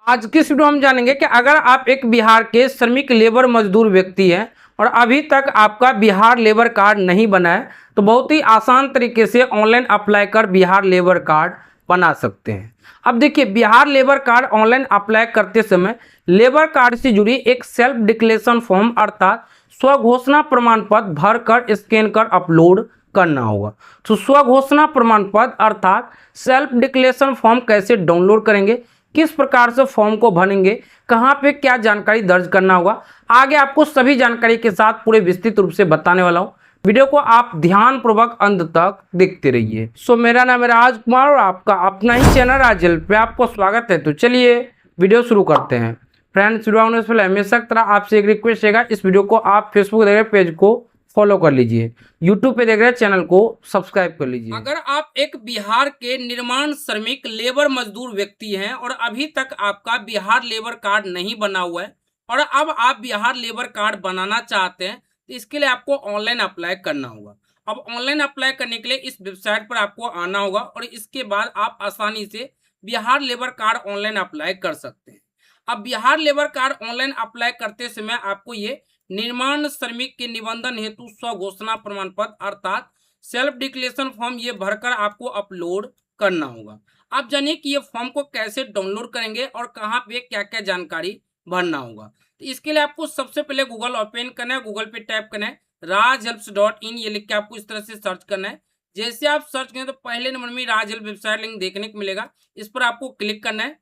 आज की इस वीडियो में हम जानेंगे कि अगर आप एक बिहार के श्रमिक लेबर मजदूर व्यक्ति हैं और अभी तक आपका बिहार लेबर कार्ड नहीं बना है तो बहुत ही आसान तरीके से ऑनलाइन अप्लाई कर बिहार लेबर कार्ड बना सकते हैं। अब देखिए, Bihar labour card online apply करते समय लेबर कार्ड से जुड़ी एक सेल्फ डिक्लेरेशन फॉर्म अर्थात स्वघोषणा प्रमाण पत्र भर कर स्कैन कर अपलोड करना होगा। तो स्वघोषणा प्रमाण पत्र अर्थात सेल्फ डिक्लेरेशन फॉर्म कैसे डाउनलोड करेंगे, किस प्रकार से फॉर्म को भरेंगे, कहां पे क्या जानकारी दर्ज करना होगा, आगे आपको सभी जानकारी के साथ पूरे विस्तृत रूप से बताने वाला हूं। वीडियो को आप ध्यान पूर्वक अंत तक देखते रहिए। मेरा नाम है राज कुमार और आपका अपना ही चैनल राज हेल्प पे आपको स्वागत है। तो चलिए वीडियो शुरू करते हैं। फ्रेंड्स, वीडियो आने से पहले हमेशा की तरह आपसे एक रिक्वेस्ट रहेगा, इस वीडियो को आप फेसबुक देख रहे पेज को फॉलो कर लीजिए, यूट्यूब पे देख रहे चैनल को सब्सक्राइब कर लीजिए। अगर आप एक बिहार के निर्माण श्रमिक लेबर मजदूर व्यक्ति हैं और अभी तक आपका बिहार लेबर कार्ड नहीं बना हुआ है और अब आप बिहार लेबर कार्ड बनाना चाहते हैं तो इसके लिए आपको ऑनलाइन अप्लाई करना होगा। अब ऑनलाइन अप्लाई करने के लिए इस वेबसाइट पर आपको आना होगा और इसके बाद आप आसानी से Bihar labour card online apply कर सकते हैं। अब Bihar labour card online apply करते समय आपको ये निर्माण श्रमिक के निबंधन हेतु स्वघोषणा प्रमाण पत्र अर्थात सेल्फ डिक्लेरेशन फॉर्म ये भरकर आपको अपलोड करना होगा। आप जानिए कि ये फॉर्म को कैसे डाउनलोड करेंगे और कहाँ पे क्या क्या जानकारी भरना होगा। तो इसके लिए आपको सबसे पहले गूगल ओपन करना है, गूगल पे टाइप करना है rajhelps.in, ये लिख के आपको इस तरह से सर्च करना है। जैसे आप सर्च करें तो पहले नंबर में राज हेल्प वेबसाइट लिंक देखने को मिलेगा, इस पर आपको क्लिक करना है।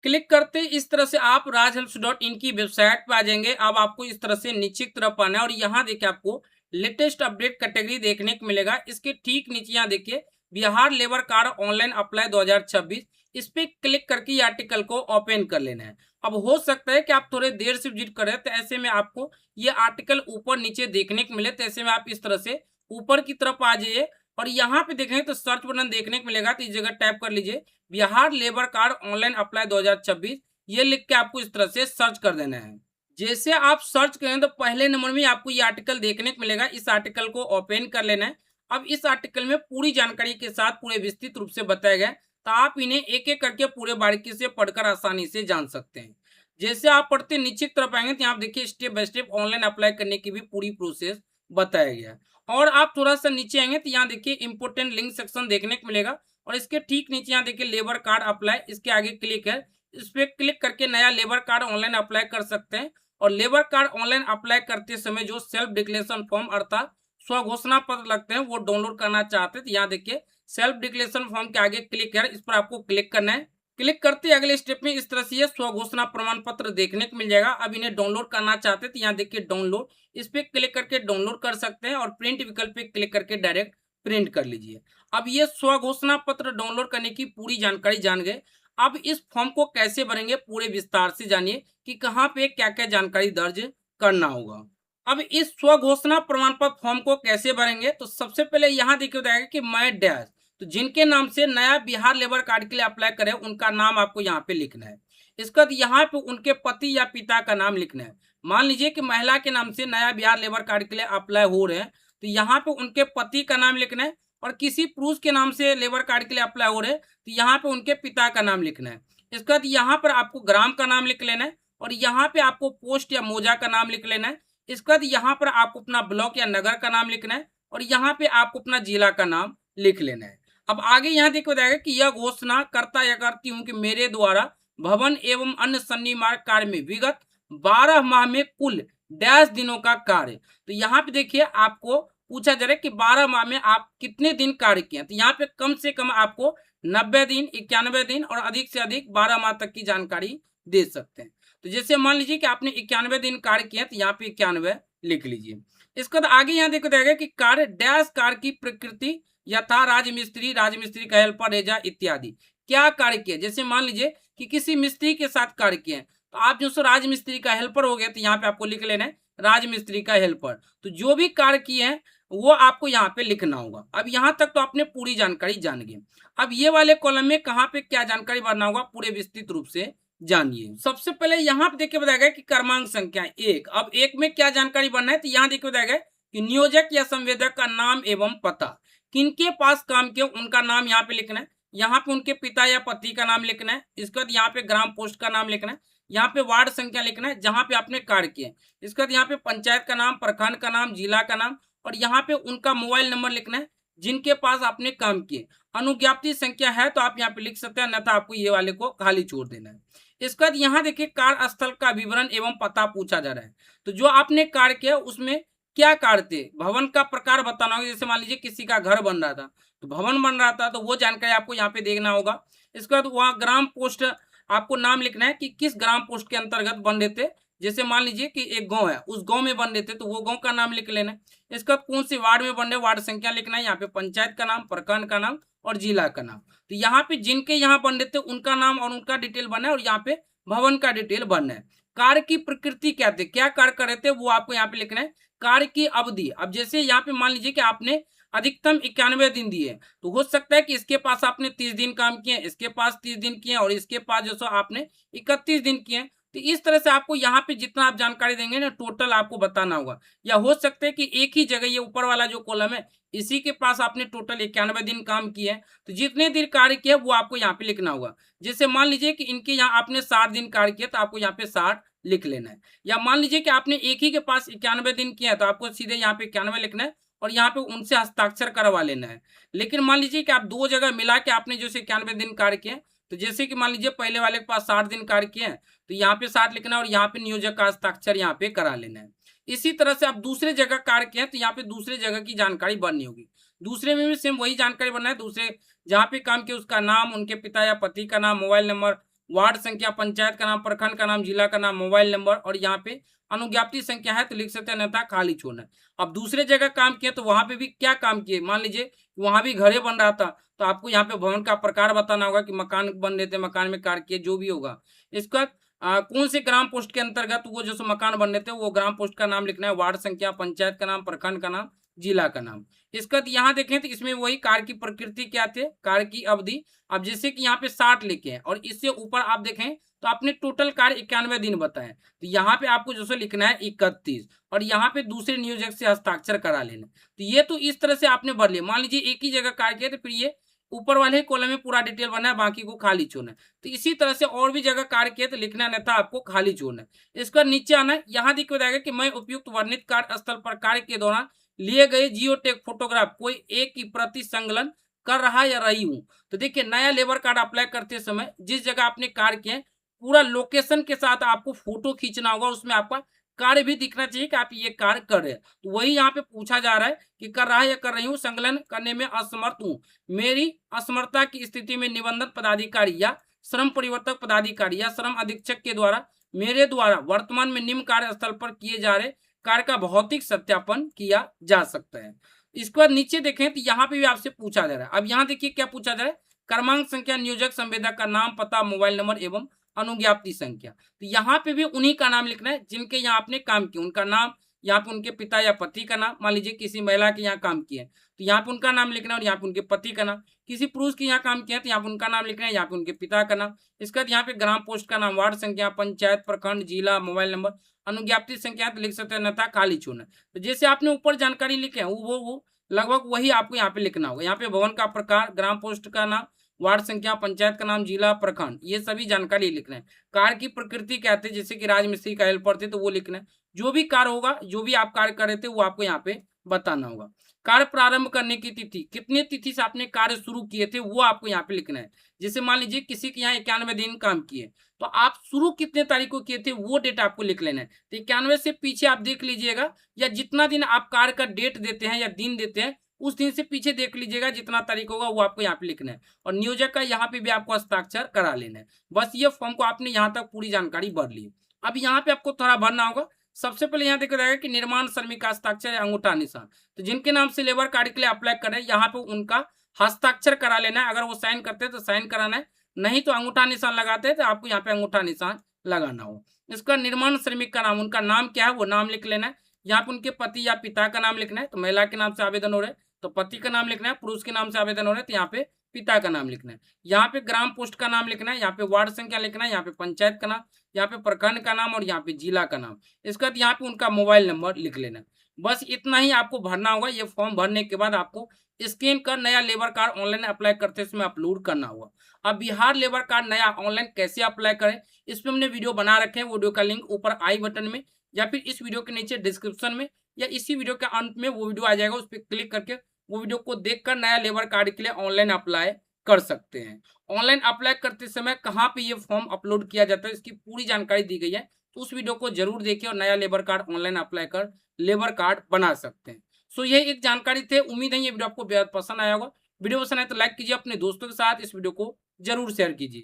क्लिक करते इस तरह से आप rajhelps.in की वेबसाइट पे आ जाएंगे। अब आपको इस तरह से नीचे की तरफ आना है और यहाँ देखिए आपको लेटेस्ट अपडेट कैटेगरी देखने को मिलेगा। इसके ठीक नीचे यहाँ देखिए Bihar labour card online apply 2026, इस पे क्लिक करके ये आर्टिकल को ओपन कर लेना है। अब हो सकता है कि आप थोड़े देर से विजिट करें तो ऐसे में आपको ये आर्टिकल ऊपर नीचे देखने को मिले, तो ऐसे में आप इस तरह से ऊपर की तरफ आ जाइए और यहाँ पे देखेंगे तो सर्च बटन देखने को मिलेगा, तो इस जगह टाइप कर लीजिए Bihar labour card online apply 2026, ये लिख के आपको इस तरह से सर्च कर देना है। जैसे आप सर्च करें तो पहले नंबर में आपको ये आर्टिकल देखने को मिलेगा, इस आर्टिकल को ओपन कर लेना है। अब इस आर्टिकल में पूरी जानकारी के साथ पूरे विस्तृत रूप से बताया गया है, तो आप इन्हें एक एक करके पूरे बारीकी से पढ़कर आसानी से जान सकते हैं। जैसे आप पढ़ते नीचे की तरफ आएंगे तो यहाँ देखिए step by step online apply करने की भी पूरी प्रोसेस बताया गया है। और आप थोड़ा सा नीचे आएंगे तो यहाँ देखिए इंपोर्टेंट लिंक सेक्शन देखने को मिलेगा और इसके ठीक नीचे यहाँ देखिए लेबर कार्ड अप्लाई, इसके आगे क्लिक है, इस पे क्लिक करके नया लेबर कार्ड ऑनलाइन अप्लाई कर सकते हैं। और लेबर कार्ड ऑनलाइन अप्लाई करते समय जो सेल्फ डिक्लेरेशन फॉर्म अर्थात स्वघोषणा पत्र लगते हैं वो डाउनलोड करना चाहते हैं तो यहाँ देखिए सेल्फ डिक्लेरेशन फॉर्म के आगे क्लिक है, इस पर आपको क्लिक करना है। क्लिक करते अगले स्टेप में इस तरह से ये स्वघोषणा प्रमाण पत्र देखने को मिल जाएगा। अब इन्हें डाउनलोड करना चाहते हैं तो यहाँ देखिए डाउनलोड, इस पे क्लिक करके डाउनलोड कर सकते हैं और प्रिंट विकल्प पे क्लिक करके डायरेक्ट प्रिंट कर लीजिए। अब ये स्वघोषणा पत्र डाउनलोड करने की पूरी जानकारी जान गए। अब इस फॉर्म को कैसे भरेंगे पूरे विस्तार से जानिए कि कहाँ पे क्या क्या जानकारी दर्ज करना होगा। अब इस स्वघोषणा प्रमाण पत्र फॉर्म को कैसे भरेंगे तो सबसे पहले यहाँ देखिए बताएगा कि मैं डैश, तो जिनके नाम से नया बिहार लेबर कार्ड के लिए अप्लाई करें उनका नाम आपको यहाँ पे लिखना है। इसके बाद यहाँ पे उनके पति या पिता का नाम लिखना है। मान लीजिए कि महिला के नाम से नया बिहार लेबर कार्ड के लिए अप्लाई हो रहे हैं तो यहाँ पे उनके पति का नाम लिखना है। और किसी पुरुष के नाम से लेबर कार्ड के लिए अप्लाई हो रहे हैं तो यहाँ पे उनके पिता का नाम लिखना है। इसके बाद यहाँ पर आपको ग्राम का नाम लिख लेना है और यहाँ पे आपको पोस्ट या मौजा का नाम लिख लेना है। इसके बाद यहाँ पर आपको अपना ब्लॉक या नगर का नाम लिखना है और यहाँ पे आपको अपना जिला का नाम लिख लेना है। अब आगे यहाँ देखो बताएगा कि यह घोषणा करता या करती हूँ कि मेरे द्वारा भवन एवं अन्य सन्निर्माण कार्य में विगत 12 माह में कुल डैश दिनों का कार्य, तो यहाँ पे देखिए आपको पूछा जा रहा है कि 12 माह में आप कितने दिन कार्य किए, तो यहाँ पे कम से कम आपको 90 दिन, 91 दिन और अधिक से अधिक 12 माह तक की जानकारी दे सकते हैं। तो जैसे मान लीजिए कि आपने 91 दिन कार्य किया तो यहाँ पे 91 लिख लीजिए। इसके बाद आगे यहाँ देखो जाएगा कि कार्य डैश कार्य की प्रकृति यथा राजमिस्त्री, राजमिस्त्री का हेल्पर, रेजा इत्यादि क्या कार्य किए। जैसे मान लीजिए कि किसी मिस्त्री के साथ कार्य किए तो आप जो सो राजमिस्त्री का हेल्पर हो गया तो यहाँ पे आपको लिख लेना है राजमिस्त्री का हेल्पर। तो जो भी कार्य किए हैं वो आपको यहाँ पे लिखना होगा। अब यहाँ तक तो आपने पूरी जानकारी जान गई। अब ये वाले कॉलम में कहाँ पे क्या जानकारी भरना होगा पूरे विस्तृत रूप से जानिए। सबसे पहले यहाँ पे देखिए बताया गया कि क्रमांक संख्या 1। अब 1 में क्या जानकारी भरना है तो यहाँ देखिए बताया गया कि नियोजक या संवेदक का नाम एवं पता, किनके पास काम किया उनका नाम यहाँ पे लिखना है। यहाँ पे उनके पिता या पति का नाम लिखना है। इसके बाद यहाँ पे ग्राम पोस्ट का नाम लिखना है। यहाँ पे वार्ड संख्या लिखना है जहाँ पे आपने कार्य किया है। इसके बाद यहाँ पे पंचायत का नाम, प्रखंड का नाम, जिला का नाम और यहाँ पे उनका मोबाइल नंबर लिखना है जिनके पास आपने काम किए। अनुज्ञप्ति संख्या है तो आप यहाँ पे लिख सकते हैं, अन्यथा आपको ये वाले को खाली छोड़ देना है। इसके बाद यहाँ देखिए कार्यस्थल का विवरण एवं पता पूछा जा रहा है। तो जो आपने कार्य किया उसमें क्या कार्य थे, भवन का प्रकार बताना होगा। जैसे मान लीजिए किसी का घर बन रहा था तो भवन बन रहा था, तो वो जानकारी आपको यहाँ पे देखना होगा। इसके बाद वहाँ ग्राम पोस्ट आपको नाम लिखना है कि किस ग्राम पोस्ट के अंतर्गत बन रहे थे। जैसे मान लीजिए कि एक गांव है, उस गांव में बन रहे थे तो वो गांव का नाम लिख लेना है। इसके बाद कौन से वार्ड में बन रहे, वार्ड संख्या लिखना है। यहाँ पे पंचायत का नाम, प्रखंड का नाम और जिला का नाम। तो यहाँ पे जिनके यहाँ बन रहे थे उनका नाम और उनका डिटेल बनना है और यहाँ पे भवन का डिटेल बनना है। कार्य की प्रकृति क्या थे, क्या कार्य कर रहे थे, वो आपको यहाँ पे लिखना है। कार्य की अवधि, अब जैसे यहाँ पे मान लीजिए कि आपने अधिकतम 91 दिन दिए, तो हो सकता है कि इसके पास आपने 30 दिन काम किए, इसके पास 30 दिन किए और इसके पास जो सो आपने 31 दिन किए। तो इस तरह से आपको यहाँ पे जितना आप जानकारी देंगे ना टोटल आपको बताना होगा। या हो सकता है कि एक ही जगह, ये ऊपर वाला जो कॉलम है इसी के पास आपने टोटल 91 दिन काम किए हैं, तो जितने दिन कार्य किया वो आपको यहाँ पे लिखना होगा। जैसे मान लीजिए कि इनके यहाँ आपने 60 दिन कार्य किया तो आपको यहाँ पे 60 लिख लेना है। या मान लीजिए कि आपने एक ही के पास 91 दिन किया है तो आपको सीधे यहाँ पे 91 लिखना है और यहाँ पे उनसे हस्ताक्षर करवा लेना है। लेकिन मान लीजिए कि आप दो जगह मिला के आपने जो 91 दिन कार्य किए, तो जैसे कि मान लीजिए पहले वाले के पास 60 दिन कार्य किए हैं तो यहाँ पे 60 लिखना है और यहाँ पे नियोजक का हस्ताक्षर यहाँ पे करा लेना है। इसी तरह से आप दूसरे जगह कार्य किए हैं तो यहाँ पे दूसरे जगह की जानकारी भरनी होगी। दूसरे में भी सेम वही जानकारी भरना है। दूसरे जहाँ पे काम किया उसका नाम, उनके पिता या पति का नाम, मोबाइल नंबर, वार्ड संख्या, पंचायत का नाम, प्रखंड का नाम, जिला का नाम, मोबाइल नंबर और यहाँ पे अनुज्ञप्ति संख्या है तो लिख सकते हैं, अन्यथा खाली छोड़ना है। अब दूसरे जगह काम किए तो वहां पे भी क्या काम किए, मान लीजिए वहां भी घरे बन रहा था तो आपको यहाँ पे भवन का प्रकार बताना होगा कि मकान बन रहे थे, मकान में कार्य किए, जो भी होगा। इसका कौन से ग्राम पोस्ट के अंतर्गत वो जो सो मकान बन रहे थे वो ग्राम पोस्ट का नाम लिखना है, वार्ड संख्या, पंचायत का नाम, प्रखंड का नाम, जिला का नाम। इसका यहाँ देखें तो इसमें वही कार्य की प्रकृति क्या थे, कार्य की अवधि। अब जैसे कि यहाँ पे 60 लिखे हैं और इससे ऊपर आप देखें तो आपने टोटल कार्य 91 दिन बताए, तो यहाँ पे आपको जो सो लिखना है 31 और यहाँ पे दूसरे नियोजक से हस्ताक्षर करा लेना। तो ये तो इस तरह से आपने भर लिया। मान लीजिए एक ही जगह कार्य किया तो फिर ये ऊपर वाले कॉलम में पूरा डिटेल बनना है, बाकी को खाली छोड़ना है। तो इसी तरह से और भी जगह कार्य किया तो लिखना नहीं था, आपको खाली छोड़ना है। इसका नीचे आना है, यहाँ दिख जाएगा कि मैं उपयुक्त वर्णित कार्यस्थल पर कार्य के दौरान लिए गए जियोटेक फोटोग्राफ कोई एक की प्रति संकलन कर रहा या रही हूँ। तो देखिए नया लेबर कार्ड अप्लाई करते समय जिस जगह आपने कार्य किया पूरा लोकेशन के साथ आपको फोटो खींचना होगा, उसमें आपका कार्य भी दिखना चाहिए कि आप ये कार्य कर रहे हैं। तो वही यहाँ पे पूछा जा रहा है कि कर रहा है या कर रही हूँ, संकलन करने में असमर्थ हूँ, मेरी असमर्थता की स्थिति में निबंधन पदाधिकारी या श्रम परिवर्तक पदाधिकारी या श्रम अधीक्षक के द्वारा मेरे द्वारा वर्तमान में निम्न कार्यस्थल पर किए जा रहे कार्य का भौतिक सत्यापन किया जा सकता है। इसके बाद नीचे देखें तो यहाँ पे भी आपसे पूछा जा रहा है। अब यहाँ देखिए क्या पूछा जा रहा है, क्रमांक, संख्या, नियोजक, संवेदक का नाम, पता, मोबाइल नंबर एवं अनुज्ञप्ति संख्या। तो यहाँ पे भी उन्हीं का नाम लिखना है जिनके यहाँ आपने काम किया, उनका नाम, यहाँ पे उनके पिता या पति का नाम। मान लीजिए किसी महिला के यहाँ काम किया है तो यहाँ पे उनका नाम लिखना है और यहाँ पे उनके पति का नाम। किसी पुरुष के यहाँ काम किया है तो यहाँ पे उनका नाम लिखना है, यहाँ पे उनके पिता का नाम। इसके बाद यहाँ पे ग्राम पोस्ट का नाम, वार्ड संख्या, पंचायत, प्रखंड, जिला, मोबाइल नंबर, अनुज्ञप्ति संख्या तो लिख सकते हैं, अन्यथा खाली छोड़ना। तो जैसे आपने ऊपर जानकारी लिखे है वो लगभग वही आपको यहाँ पे लिखना होगा। यहाँ पे भवन का प्रकार, ग्राम पोस्ट का नाम, वार्ड संख्या, पंचायत का नाम, जिला, प्रखंड, ये सभी जानकारी लिखना है। कार्य की प्रकृति क्या थे, जैसे कि राजमिस्त्री का हेल्पर थे तो वो लिखना है। जो भी कार्य होगा, जो भी आप कार्य कर रहे थे वो आपको यहाँ पे बताना होगा। कार्य प्रारंभ करने की तिथि, कितने तिथि से आपने कार्य शुरू किए थे वो आपको यहाँ पे लिखना है। जैसे मान लीजिए किसी के यहाँ 91 दिन काम किए तो आप शुरू कितने तारीख को किए थे वो डेट आपको लिख लेना है। तो 91 से पीछे आप देख लीजिएगा, या जितना दिन आप कार्य का डेट देते हैं या दिन देते हैं उस दिन से पीछे देख लीजिएगा, जितना तारीख होगा वो आपको यहाँ पे लिखना है। और नियोजक का यहाँ पे भी आपको हस्ताक्षर करा लेना है। बस ये फॉर्म को आपने यहाँ तक पूरी जानकारी भर ली। अब यहाँ पे आपको थोड़ा भरना होगा। सबसे पहले यहाँ देखा जाएगा कि निर्माण श्रमिक का हस्ताक्षर या अंगूठा निशान, तो जिनके नाम से लेबर कार्ड के लिए अप्लाई कर रहे हैं यहाँ पे उनका हस्ताक्षर करा लेना है। अगर वो साइन करते हैं तो साइन कराना है, नहीं तो अंगूठा निशान लगाते हैं तो आपको यहाँ पे अंगूठा निशान लगाना हो। इसका निर्माण श्रमिक का नाम, उनका नाम क्या है वो नाम लिख लेना है। यहाँ पे उनके पति या पिता का नाम लिखना है, तो महिला के नाम से आवेदन हो रहे हैं तो पति का नाम लिखना है, पुरुष के नाम से आवेदन हो रहे हैं तो यहाँ पे पिता का नाम लिखना है। यहाँ पे ग्राम पोस्ट का नाम लिखना है, यहाँ पे वार्ड संख्या लिखना है, यहाँ पे पंचायत का नाम, यहाँ पे प्रखंड का नाम और यहाँ पे जिला का नाम। इसके बाद यहाँ पे उनका मोबाइल नंबर लिख लेना है। बस इतना ही आपको भरना होगा। ये फॉर्म भरने के बाद आपको स्कैन कर नया लेबर कार्ड ऑनलाइन अप्लाई करते समय अपलोड करना होगा। अब बिहार लेबर कार्ड नया ऑनलाइन कैसे अप्लाई करें, इस पर हमने वीडियो बना रखे हैं। वीडियो का लिंक ऊपर आई बटन में या फिर इस वीडियो के नीचे डिस्क्रिप्शन में या इसी वीडियो के अंत में वो वीडियो आ जाएगा, उस पर क्लिक करके वो वीडियो को देखकर नया लेबर कार्ड के लिए ऑनलाइन अप्लाई कर सकते हैं। ऑनलाइन अप्लाई करते समय कहाँ पे ये फॉर्म अपलोड किया जाता है, इसकी पूरी जानकारी दी गई है, तो उस वीडियो को जरूर देखिए और नया लेबर कार्ड ऑनलाइन अप्लाई कर लेबर कार्ड बना सकते हैं। सो ये एक जानकारी थे। उम्मीद है ये वीडियो आपको बेहद पसंद आया होगा। वीडियो पसंद आए तो लाइक कीजिए, अपने दोस्तों के साथ इस वीडियो को जरूर शेयर कीजिए।